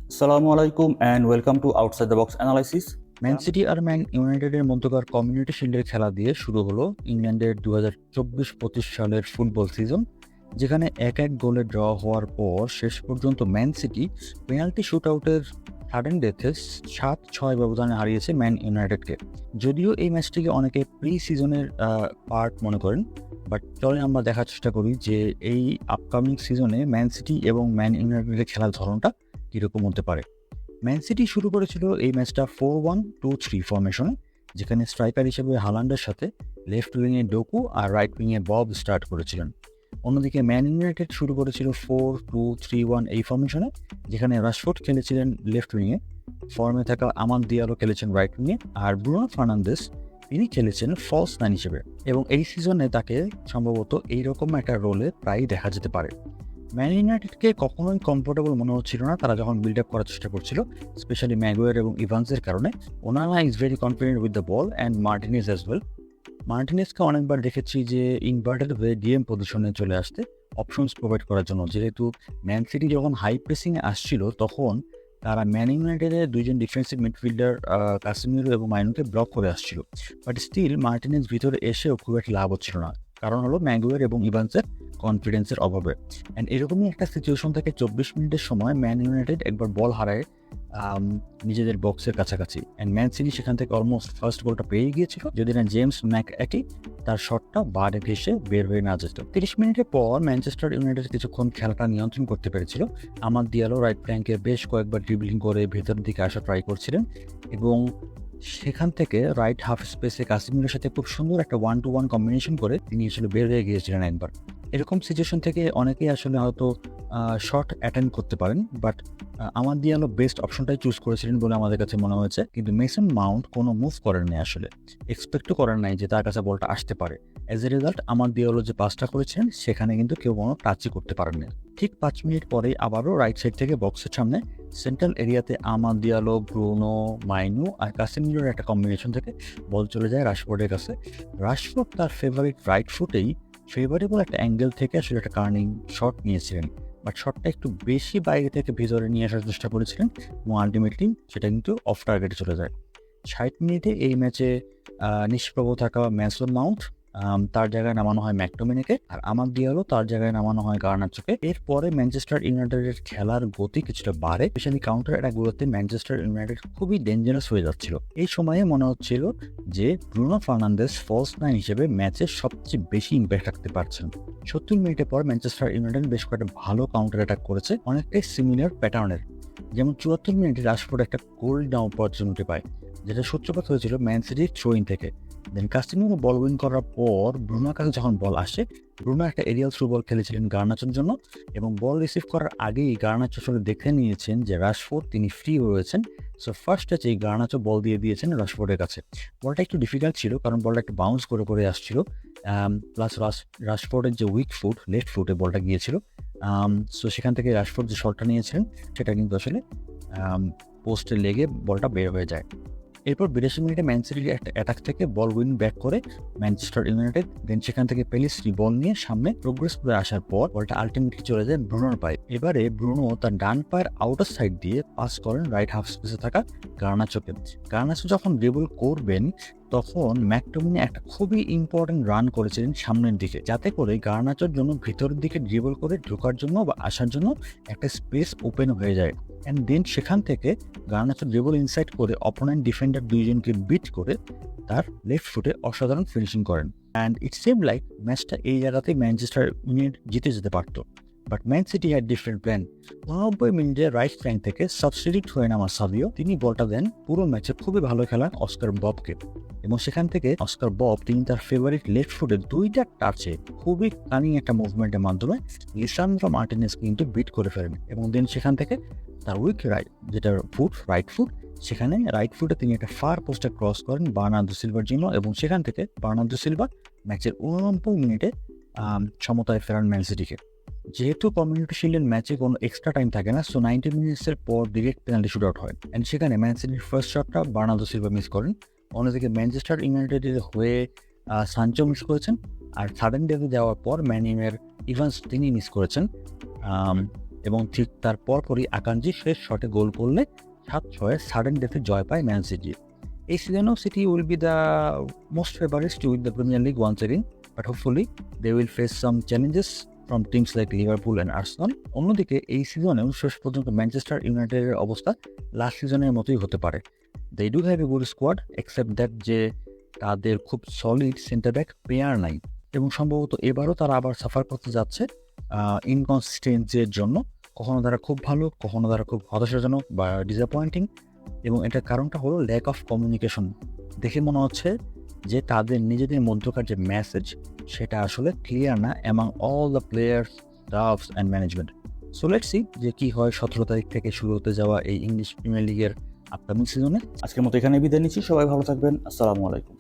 Assalamu alaikum and welcome to Outside the Box Analysis. Man City আর Man ইউনাইটেডের মধ্যকার community শিল্ডের খেলা দিয়ে শুরু হলো ইংল্যান্ডের 2024-25 সালের ফুটবল সিজন, যেখানে এক গোলে ড্র হওয়ার পর শেষ পর্যন্ত ম্যান সিটি পেনাল্টি শুট আউটের সাডেন ডেথে 7-6 ব্যবধানে হারিয়েছে ম্যান ইউনাইটেডকে। যদিও এই ম্যাচটিকে অনেকে প্রি সিজনের পার্ট মনে করেন, বাট চলে আমরা দেখার চেষ্টা করি যে এই আপকামিং সিজনে ম্যান সিটি এবং ম্যান ইউনাইটেডের খেলার ধরনটা কীরকম হতে পারে। ম্যান সিটি শুরু করেছিল এই ম্যাচটা 4-1-2-3 ফরমেশনে, যেখানে স্ট্রাইকার হিসেবে হালান্ডের সাথে লেফট উইংয়ে ডোকু আর রাইট উইংয়ে বব স্টার্ট করেছিলেন। অন্যদিকে ম্যান ইউনাইটেড শুরু করেছিল 4-2-3-1 এই ফরমেশনে, যেখানে রাশফোর্ড খেলেছিলেন লেফট উইংয়ে, ফর্মে থাকা আমান দিয়ালো খেলেছেন রাইট উইংয়ে, আর ব্রুনো ফার্নান্দেস তিনি খেলেছেন ফলস নাইন হিসেবে, এবং এই সিজনে তাকে সম্ভবত এইরকম একটা রোলে প্রায়ই দেখা যেতে পারে। ম্যান ইউনাইটেডকে কখনোই কমফোর্টেবল মনে হচ্ছিল না তারা যখন বিল্ড আপ করার চেষ্টা করছিল, স্পেশালি ম্যাগুয়ার এবং ইভান্সের কারণে। ওনারা is very confident with the ball and Martinez as well. মার্টিনেজকে অনেকবার দেখেছি যে ইনভার্টেড হয়ে ডিএম পজিশনে চলে আসতে অপশনস প্রোভাইড করার জন্য, যেহেতু ম্যান সিটি যখন হাই প্রেসিংয়ে আসছিল তখন তারা ম্যান ইউনাইটেডের দুইজন ডিফেন্সিভ মিডফিল্ডার কাসেমিরো এবং মাইনুকে ব্লক করে আসছিল, বাট স্টিল মার্টিনেজ ভিতরে এসেও খুব একটা লাভ হচ্ছিল না, কারণ হলো ম্যাগুয়ার এবং ইভান্সের কনফিডেন্সের অভাবে। অ্যান্ড এরকমই একটা সিচুয়েশন থেকে 24 মিনিটের সময় ম্যান ইউনাইটেড একবার বল হারায় নিজেদের বক্সের কাছাকাছি, অ্যান্ড ম্যান সিটি সেখান থেকে অলমোস্ট ফার্স্ট গোলটা পেয়ে গিয়েছিল যদি না জেমস ম্যাকঅ্যাটি তার শটটা বারে ভেসে বের হয়ে না যেত। 30 মিনিটের পর ম্যানচেস্টার ইউনাইটেড কিছুক্ষণ খেলাটা নিয়ন্ত্রণ করতে পেরেছিল। আমাদ দিয়ালো রাইট ফ্ল্যাঙ্কে বেশ কয়েকবার ড্রিবলিং করে ভেতরের দিকে আসা ট্রাই করছিলেন, এবং সেখান থেকে রাইট হাফ স্পেসে কাসেমিরোর সাথে খুব সুন্দর একটা 1-to-1 কম্বিনেশন করে তিনি আসলে বের হয়ে গিয়েছিলেন একবার। এরকম সিচুয়েশন থেকে অনেকেই আসলে হয়তো শট অ্যাটেন্ড করতে পারেন, বাট আমাদ দিয়ালো বেস্ট অপশনটাই চুজ করেছিলেন বলে আমাদের কাছে মনে হয়েছে। কিন্তু মেসন মাউন্ট কোনো মুভ করেননি, আসলে এক্সপেক্টও করেন নাই যে তার কাছে বলটা আসতে পারে। অ্যাজ এ রেজাল্ট আমাদ দিয়ালো যে পাসটা করেছিলেন সেখানে কিন্তু কেউ কোনো টাচই করতে পারেননি। ঠিক 5 মিনিট পরেই আবারও রাইট সাইড থেকে বক্সের সামনে সেন্ট্রাল এরিয়াতে আমাদ দিয়ালো, ব্রুনো, মাইনু আর কাসেমিরোর একটা কম্বিনেশন থেকে বল চলে যায় রাশফোর্ডের কাছে। রাশফোর্ড তার ফেভারিট রাইট ফুটেই ফেভারেবল একটা অ্যাঙ্গেল থেকে আসলে একটা কার্নিং শট নিয়েছিলেন, বাট শটটা একটু বেশি বাইরে থেকে ভিতরে নিয়ে আসার চেষ্টা করেছিলেন এবং আলটিমেটলি সেটা কিন্তু অফ টার্গেটে চলে যায়। 60 মিনিটে এই ম্যাচে নিষ্প্রভ থাকা মেসন মাউন্ট তার জায়গায় নামানো হয় ম্যাকটোমিনেকে, আর আমাদ দিয়ালো তার জায়গায় নামানো হয় গার্নাচোকে। এরপরে ম্যানচেস্টার ইউনাইটেডের খেলার গতি কিছুটা বাড়ে, স্পেশালি কাউন্টার অ্যাটাকগুলোতে ম্যানচেস্টার ইউনাইটেড খুবই ডেঞ্জারাস হয়ে যাচ্ছিল। এই সময়ে মনে হচ্ছিল যে ব্রুনো ফার্নান্দেস ফলস নাইন হিসেবে ম্যাচের সবচেয়ে বেশি ইম্প্যাক্ট রাখতে পারছেন। 70 মিনিটের পর ম্যানচেস্টার ইউনাইটেড বেশ কয়েকটা ভালো কাউন্টার অ্যাটাক করেছে, অনেকটাই সিমিলার প্যাটার্নের। যেমন 74 মিনিটে রাশফোর্ড একটা গোল ডাউন অপরচুনিটি পায়, যেটা সূত্রপাত হয়েছিল ম্যান সিটির থ্রোইন থেকে। দেন কাসেমিরো বল উইন করার পর ব্রুনোর কাছে যখন বল আসে, ব্রুনো একটা এরিয়াল থ্রু বল খেলেছিলেন গার্নাচোর জন্য, এবং বল রিসিভ করার আগেই গার্নাচো আসলে দেখে নিয়েছেন যে রাশফোর্ড তিনি ফ্রি রয়েছেন। সো ফার্স্ট টাচে গার্নাচো বল দিয়ে দিয়েছেন রাশফোর্ডের কাছে। বলটা একটু ডিফিকাল্ট ছিল কারণ বলটা একটু বাউন্স করে করে আসছিল, প্লাস রাশফোর্ডের যে উইক ফুট লেফট ফুটে বলটা গিয়েছিল। সো সেখান থেকে রাশফোর্ড যে শটটা নিয়েছিলেন সেটা কিন্তু আসলে পোস্টে লেগে বলটা বের হয়ে যায়। এরপর 82 মিনিটে ম্যান সিটির একটা অ্যাটাক থেকে বল উইন ব্যাক করে ম্যানচেস্টার ইউনাইটেড। দেন সেখান থেকে পেলিস্ট্রি বল নিয়ে সামনে প্রোগ্রেস করে আসার পর বলটা আলটিমেটলি চলে যায় ব্রুনোর পায়ে। এবারে ব্রুনো তার ডান পায়ের আউটার সাইড দিয়ে পাস করেন রাইট হাফ স্পেসে থাকা গার্নাচোকে। গার্নাচো যখন ড্রিবল করবেন তখন ম্যাকটোমিনে একটা খুবই ইম্পর্টেন্ট রান করেছিলেন সামনের দিকে, যাতে করে গার্নাচোর জন্য ভিতরের দিকে ড্রিবল করে ঢোকার জন্য বা আসার জন্য একটা স্পেস ওপেন হয়ে যায়। অ্যান্ড দেন সেখান থেকে গার্নাচো ড্রিবল ইনসাইড করে অপোনেন্ট ডিফেন্ডার দুইজনকে বিট করে তার লেফট ফুটে অসাধারণ ফিনিশিং করেন। অ্যান্ড ইট সেম লাইক ম্যাচটা এই জায়গাতেই ম্যানচেস্টার ইউনাইটেড জিতে যেতে পারতো, but man city had different plan. 89 মিনিটে রাইট ফ্ল্যাঙ্ক থেকে সাবস্টিটিউট হয়ে নামা সাবিও তিনি বলটা দেন পুরো ম্যাচে খুবই ভালো খেলান অস্কার ববকে, এবং সেখান থেকে অস্কার বব তিনি তার ফেভারিট লেফট ফুটে দুইটা টাচে খুবই কানিং একটা মুভমেন্টের মাধ্যমে লিসান্দ্রো মার্টিনেজকে কিন্তু বিট করে ফেলেন, এবং দেন সেখান থেকে তার উইক রাইট যেটা ফুট রাইট ফুট সেখানে রাইট ফুটে তিনি একটা ফার পোস্টে ক্রস করেন বার্নার্দো সিলভার জন্য, এবং সেখান থেকে বার্নার্দো সিলভা ম্যাচের 89 মিনিটে সমতায় ফেরান ম্যান সিটিকে। যেহেতু কমিউনিটি শিল্ডের ম্যাচে কোনো এক্সট্রা টাইম থাকে না, সো 90 মিনিটসের পর ডিরেক্ট পেনাল্টি শুট আউট হয়, অ্যান্ড সেখানে ম্যান সিটির ফার্স্ট শটটা বার্নার্দো সিলভা মিস করেন। অন্যদিকে ম্যানচেস্টার ইউনাইটেডের হয়ে সানচো মিস করেছেন, আর সাডেন ডেথে যাওয়ার পর ম্যান ইউয়ের ইভান্স তিনি মিস করেছেন। এবং ঠিক তার পরপরই আকাঞ্জি শেষ শটে গোল করলে 7-6 সাডেন ডেথে জয় পায় ম্যান সিটি। এই সিজনেও City will be the most favourites to win the Premier League once again, but hopefully they will face some challenges from teams like Liverpool and Arsenal. অন্যদিকে এই সিজনেও শেষ পর্যন্ত ম্যানচেস্টার ইউনাইটেডের অবস্থা লাস্ট সিজনের মতোই হতে পারে। They do have a good squad except that যে তাদের খুব সলিড সেন্টার ব্যাক পেয়ার নাই, এবং সম্ভবত এবারও তারা আবার সাফার করতে যাচ্ছে ইনকনসিস্টেন্সির জন্য। কখনো তারা খুব ভালো, কখনো তারা খুব হতাশাজনক বা ডিসঅ্যাপয়েন্টিং, এবং এটার কারণটা হলো ল্যাক অফ কমিউনিকেশন। দেখে মনে হচ্ছে যে তাদের নিজেদের মধ্যকার যে মেসেজ সেটা আসলে ক্লিয়ার না among all the players, stuffs and management. So let's see যে কী হয় 17 তারিখ থেকে শুরু হতে যাওয়া এই ইংলিশ প্রিমিয়ার লিগের আপকামিং সিজনে। আজকের মতো এখানে বিদায় নিচ্ছি। সবাই ভালো থাকবেন। আসসালামু আলাইকুম।